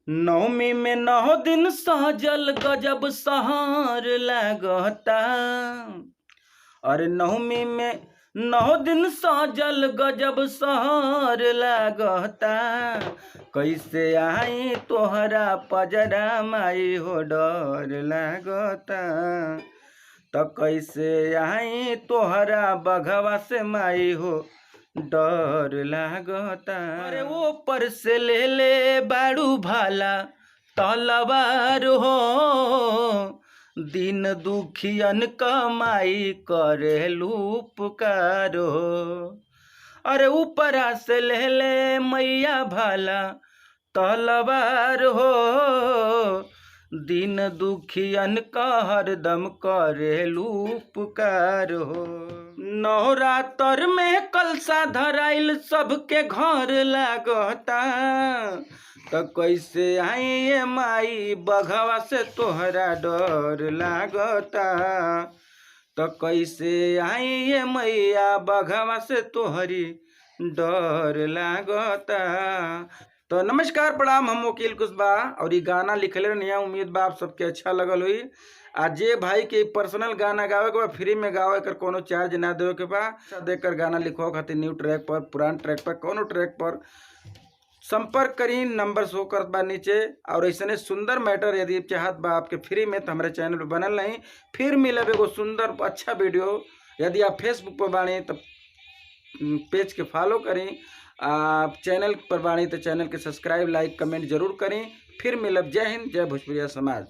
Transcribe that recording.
नवमी में 9 दिन सहजल गजब सहार लागता। अरे नवमी में 9 दिन सहजल गजब सहार लागता। कैसे आई तोहरा पजरा माई हो डर लागता। तो कैसे आई तोहरा बघवा से माई हो डर लागता। अरे वो पर से ले ले बाड़ू भाला तलवार हो। दिन दुखियन कमाई करे पुकार हो। अरे ऊपरा से ले ले मैया भाला तलवार हो। दिन दुखियन का हरदम करेलू पुकार हो। नवरात्र में कलसा धराइल सबके घर लागता। तो कैसे आई ये माई बघवा से तोहरा डर लागता। तो कैसे आई ये मैया बघवा से तोहरी डर लागता। तो नमस्कार प्रणाम, हम वकील कुशवाहा और ये गाना लिखले रहनी। उम्मीद बा आप सबके अच्छा लगल हुई। आज जे भाई के पर्सनल गाना गावे के बा फ्री में गावे कर, कोनो चार्ज ना देवे के बा। अच्छा देकर गाना लिखो खातिर न्यू ट्रैक पर, पुरान ट्रैक पर, कोनो ट्रैक पर संपर्क करी। नंबर शो करत बा नीचे। और ऐसे सुंदर मैटर यदि चाहत बा आपके फ्री में तो हमारे चैनल पर बनल नहीं। फिर मिलब एगो सुंदर अच्छा वीडियो। यदि आप फेसबुक पर बानी तो पेज के फॉलो करें। आप चैनल पर बानी तो चैनल के सब्सक्राइब लाइक कमेंट जरूर करें। फिर मिलब। जय हिंद, जय भोजपुरिया समाज।